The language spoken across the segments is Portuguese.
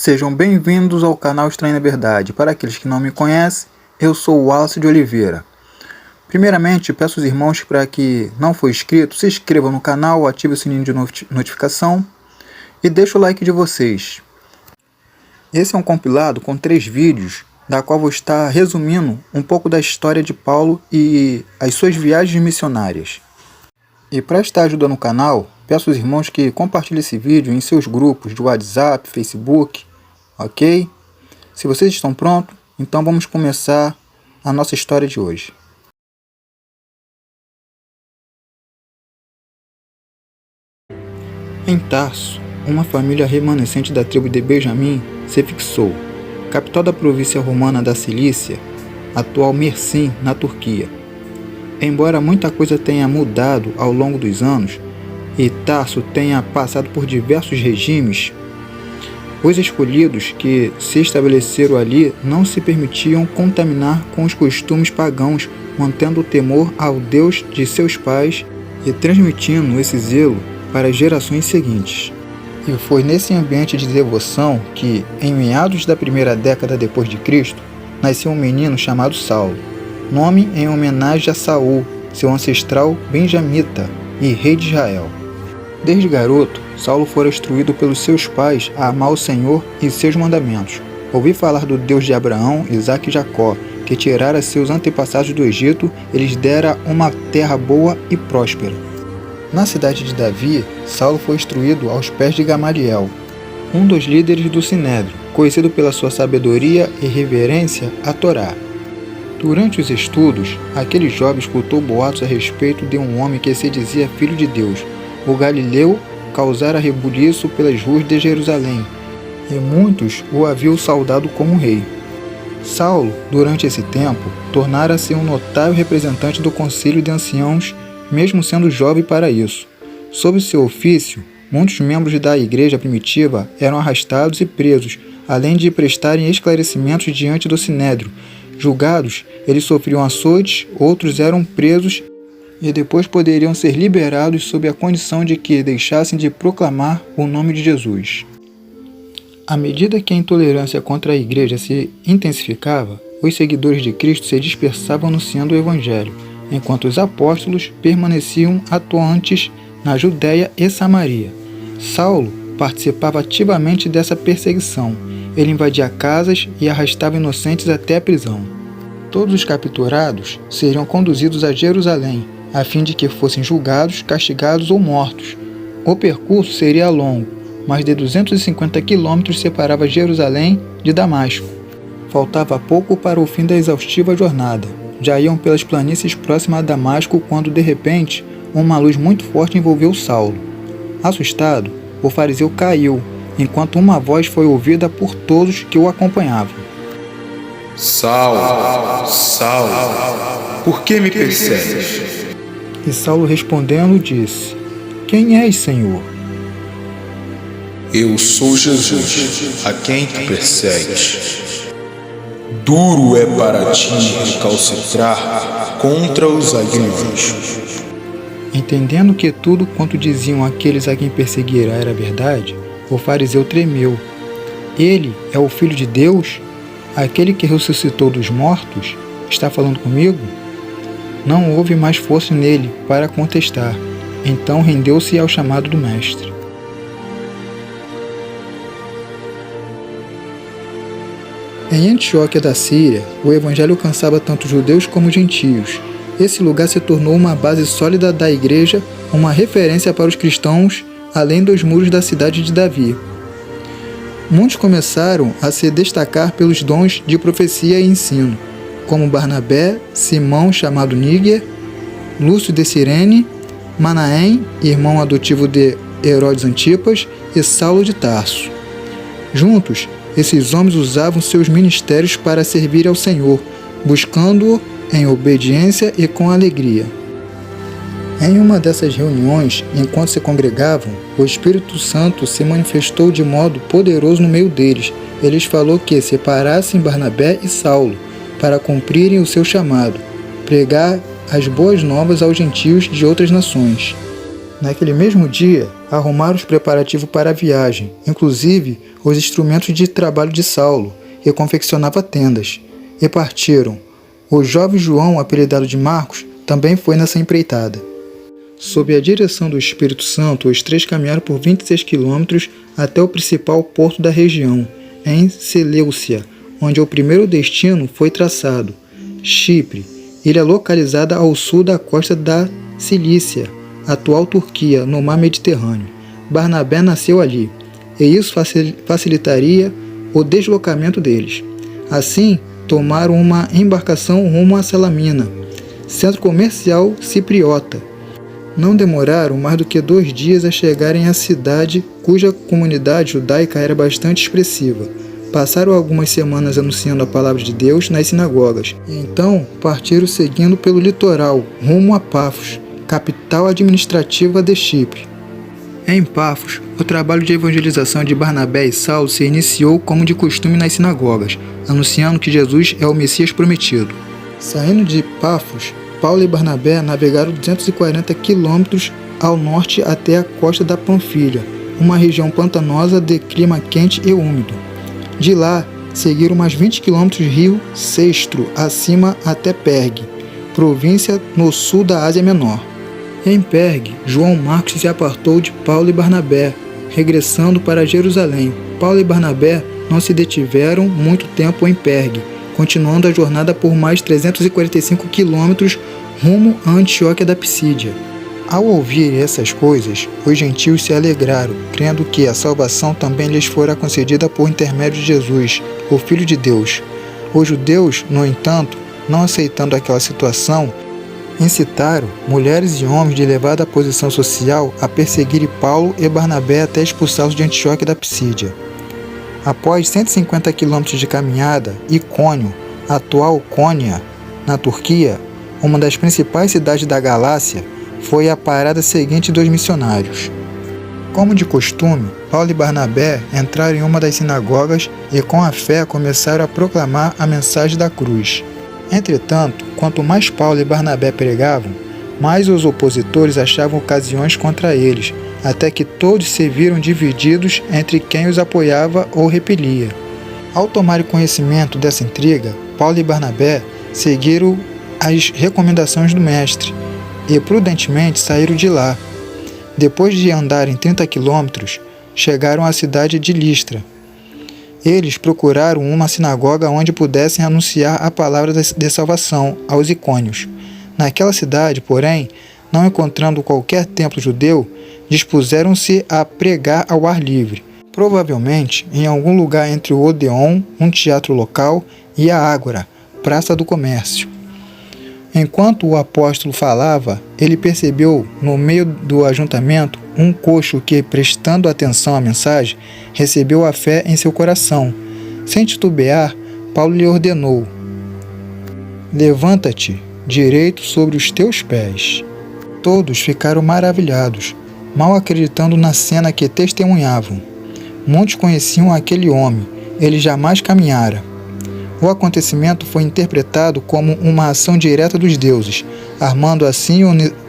Sejam bem-vindos ao canal Estranho na Verdade. Para aqueles que não me conhecem, eu sou o Wallace de Oliveira. Primeiramente, peço aos irmãos para que não for inscrito, se inscrevam no canal, ative o sininho de notificação e deixe o like de vocês. Esse é um compilado com 3 vídeos, da qual vou estar resumindo um pouco da história de Paulo e as suas viagens missionárias. E para estar ajudando o canal, peço aos irmãos que compartilhem esse vídeo em seus grupos de WhatsApp, Facebook, ok? Se vocês estão prontos, então vamos começar a nossa história de hoje. Em Tarso, uma família remanescente da tribo de Benjamim se fixou, capital da província romana da Cilícia, atual Mersim, na Turquia. Embora muita coisa tenha mudado ao longo dos anos, e Tarso tenha passado por diversos regimes, os escolhidos que se estabeleceram ali não se permitiam contaminar com os costumes pagãos, mantendo o temor ao Deus de seus pais e transmitindo esse zelo para as gerações seguintes. E foi nesse ambiente de devoção que, em meados da primeira década depois de Cristo, nasceu um menino chamado Saulo, nome em homenagem a Saul, seu ancestral benjamita e rei de Israel. Desde garoto, Saulo fora instruído pelos seus pais a amar o Senhor e seus mandamentos. Ouvi falar do Deus de Abraão, Isaque e Jacó, que tirara seus antepassados do Egito e lhes dera uma terra boa e próspera. Na cidade de Davi, Saulo foi instruído aos pés de Gamaliel, um dos líderes do Sinédrio, conhecido pela sua sabedoria e reverência à Torá. Durante os estudos, aquele jovem escutou boatos a respeito de um homem que se dizia filho de Deus. O Galileu causara rebuliço pelas ruas de Jerusalém, e muitos o haviam saudado como rei. Saulo, durante esse tempo, tornara-se um notável representante do concílio de anciãos, mesmo sendo jovem para isso. Sob seu ofício, muitos membros da igreja primitiva eram arrastados e presos, além de prestarem esclarecimentos diante do Sinédrio. Julgados, eles sofriam açoites, outros eram presos e depois poderiam ser liberados sob a condição de que deixassem de proclamar o nome de Jesus. À medida que a intolerância contra a igreja se intensificava, os seguidores de Cristo se dispersavam anunciando o Evangelho, enquanto os apóstolos permaneciam atuantes na Judéia e Samaria. Saulo participava ativamente dessa perseguição. Ele invadia casas e arrastava inocentes até a prisão. Todos os capturados seriam conduzidos a Jerusalém, a fim de que fossem julgados, castigados ou mortos. O percurso seria longo, mais de 250 quilômetros separava Jerusalém de Damasco. Faltava pouco para o fim da exaustiva jornada. Já iam pelas planícies próximas a Damasco quando, de repente, uma luz muito forte envolveu Saulo. Assustado, o fariseu caiu, enquanto uma voz foi ouvida por todos que o acompanhavam. Saulo, Saulo, por que me persegues? E Saulo respondendo disse: Quem és, Senhor? Eu sou Jesus, a quem tu persegues. Duro é para ti recalcitrar contra os aguilhões. Entendendo que tudo quanto diziam aqueles a quem perseguira era verdade, o fariseu tremeu. Ele é o Filho de Deus? Aquele que ressuscitou dos mortos? Está falando comigo? Não houve mais força nele para contestar. Então rendeu-se ao chamado do mestre. Em Antioquia da Síria, o evangelho alcançava tanto judeus como gentios. Esse lugar se tornou uma base sólida da igreja, uma referência para os cristãos, além dos muros da cidade de Davi. Muitos começaram a se destacar pelos dons de profecia e ensino, como Barnabé, Simão, chamado Níger, Lúcio de Cirene, Manaém, irmão adotivo de Herodes Antipas, e Saulo de Tarso. Juntos, esses homens usavam seus ministérios para servir ao Senhor, buscando-o em obediência e com alegria. Em uma dessas reuniões, enquanto se congregavam, o Espírito Santo se manifestou de modo poderoso no meio deles. Ele lhes falou que separassem Barnabé e Saulo para cumprirem o seu chamado, pregar as boas novas aos gentios de outras nações. Naquele mesmo dia, arrumaram os preparativos para a viagem, inclusive os instrumentos de trabalho de Saulo, e confeccionava tendas, e partiram. O jovem João, apelidado de Marcos, também foi nessa empreitada. Sob a direção do Espírito Santo, os três caminharam por 26 quilômetros até o principal porto da região, em Seleucia, onde o primeiro destino foi traçado, Chipre, ilha localizada ao sul da costa da Cilícia, atual Turquia, no mar Mediterrâneo. Barnabé nasceu ali, e isso facilitaria o deslocamento deles. Assim, tomaram uma embarcação rumo a Salamina, centro comercial cipriota. Não demoraram mais do que 2 dias a chegarem à cidade, cuja comunidade judaica era bastante expressiva. Passaram algumas semanas anunciando a palavra de Deus nas sinagogas, e então partiram seguindo pelo litoral, rumo a Pafos, capital administrativa de Chipre. Em Pafos, o trabalho de evangelização de Barnabé e Saulo se iniciou como de costume nas sinagogas, anunciando que Jesus é o Messias prometido. Saindo de Pafos, Paulo e Barnabé navegaram 240 quilômetros ao norte até a costa da Panfilha, uma região pantanosa de clima quente e úmido. De lá, seguiram mais 20 quilômetros rio Cestro acima até Pergue, província no sul da Ásia Menor. Em Pergue, João Marcos se apartou de Paulo e Barnabé, regressando para Jerusalém. Paulo e Barnabé não se detiveram muito tempo em Pergue, continuando a jornada por mais 345 quilômetros rumo a Antioquia da Psídia. Ao ouvir essas coisas, os gentios se alegraram, crendo que a salvação também lhes fora concedida por intermédio de Jesus, o Filho de Deus. Os judeus, no entanto, não aceitando aquela situação, incitaram mulheres e homens de elevada posição social a perseguirem Paulo e Barnabé até expulsá-los de Antioquia da Psídia. Após 150 quilômetros de caminhada, Icônio, atual Cônia, na Turquia, uma das principais cidades da Galácia, foi a parada seguinte dos missionários. Como de costume, Paulo e Barnabé entraram em uma das sinagogas e com a fé começaram a proclamar a mensagem da cruz. Entretanto, quanto mais Paulo e Barnabé pregavam, mais os opositores achavam ocasiões contra eles, até que todos se viram divididos entre quem os apoiava ou repelia. Ao tomarem conhecimento dessa intriga, Paulo e Barnabé seguiram as recomendações do mestre e prudentemente saíram de lá. Depois de andarem 30 quilômetros, chegaram à cidade de Listra. Eles procuraram uma sinagoga onde pudessem anunciar a palavra de salvação aos icônios. Naquela cidade, porém, não encontrando qualquer templo judeu, dispuseram-se a pregar ao ar livre, provavelmente em algum lugar entre o Odeon, um teatro local, e a Ágora, praça do comércio. Enquanto o apóstolo falava, ele percebeu, no meio do ajuntamento, um coxo que, prestando atenção à mensagem, recebeu a fé em seu coração. Sem titubear, Paulo lhe ordenou: "Levanta-te, direito sobre os teus pés." Todos ficaram maravilhados, mal acreditando na cena que testemunhavam. Muitos conheciam aquele homem, ele jamais caminhara. O acontecimento foi interpretado como uma ação direta dos deuses, armando assim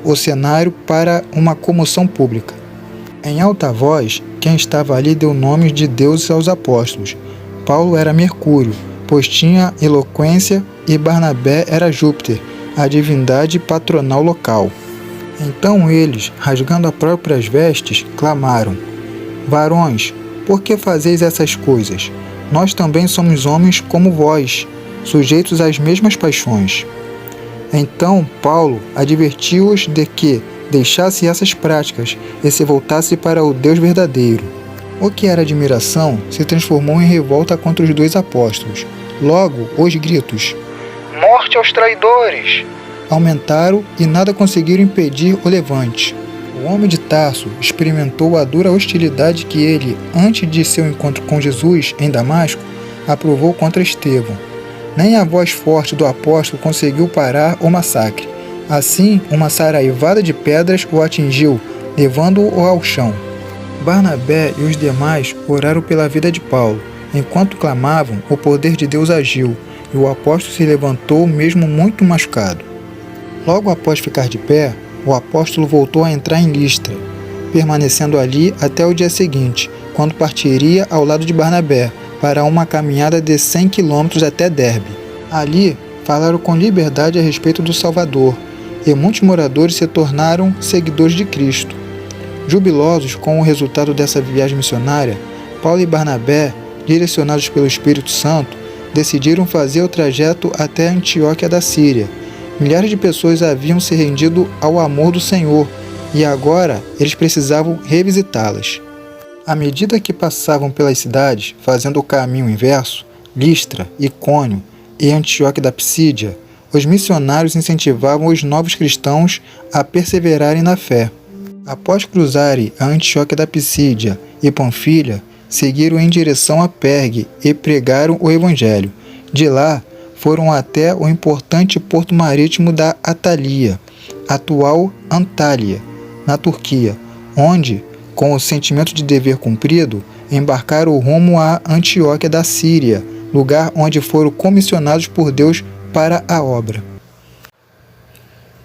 o cenário para uma comoção pública. Em alta voz, quem estava ali deu nomes de deuses aos apóstolos. Paulo era Mercúrio, pois tinha eloquência, e Barnabé era Júpiter, a divindade patronal local. Então eles, rasgando as próprias vestes, clamaram: "Varões, por que fazeis essas coisas? Nós também somos homens como vós, sujeitos às mesmas paixões." Então Paulo advertiu-os de que deixasse essas práticas e se voltasse para o Deus verdadeiro. O que era admiração se transformou em revolta contra os dois apóstolos. Logo, os gritos: "Morte aos traidores!" aumentaram e nada conseguiram impedir o levante. O homem de Tarso experimentou a dura hostilidade que ele, antes de seu encontro com Jesus em Damasco, aprovou contra Estevão. Nem a voz forte do apóstolo conseguiu parar o massacre. Assim, uma saraivada de pedras o atingiu, levando-o ao chão. Barnabé e os demais oraram pela vida de Paulo. Enquanto clamavam, o poder de Deus agiu, e o apóstolo se levantou mesmo muito machucado. Logo após ficar de pé, o apóstolo voltou a entrar em Listra. permanecendo ali até o dia seguinte, quando partiria ao lado de Barnabé para uma caminhada de 100 quilômetros até Derbe. Ali, falaram com liberdade a respeito do Salvador, e muitos moradores se tornaram seguidores de Cristo. Jubilosos com o resultado dessa viagem missionária, Paulo e Barnabé, direcionados pelo Espírito Santo, decidiram fazer o trajeto até Antioquia da Síria. Milhares de pessoas haviam se rendido ao amor do Senhor e agora eles precisavam revisitá-las. À medida que passavam pelas cidades, fazendo o caminho inverso, Listra, Icônio e Antioquia da Psídia, os missionários incentivavam os novos cristãos a perseverarem na fé. Após cruzarem a Antioquia da Psídia e Panfilha, seguiram em direção a Pergue e pregaram o Evangelho. De lá, foram até o importante porto marítimo da Atalia, atual Antália, na Turquia, onde, com o sentimento de dever cumprido, embarcaram rumo a Antioquia da Síria, lugar onde foram comissionados por Deus para a obra.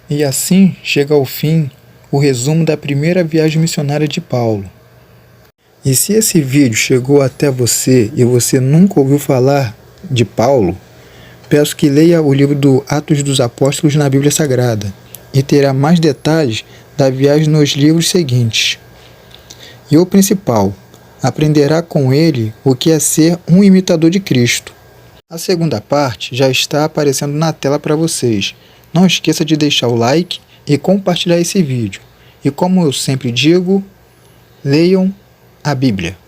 E assim chega ao fim o resumo da primeira viagem missionária de Paulo. E se esse vídeo chegou até você e você nunca ouviu falar de Paulo, peço que leia o livro do Atos dos Apóstolos na Bíblia Sagrada e terá mais detalhes da viagem nos livros seguintes. E o principal, aprenderá com ele o que é ser um imitador de Cristo. A segunda parte já está aparecendo na tela para vocês. Não esqueça de deixar o like e compartilhar esse vídeo. E como eu sempre digo, leiam a Bíblia.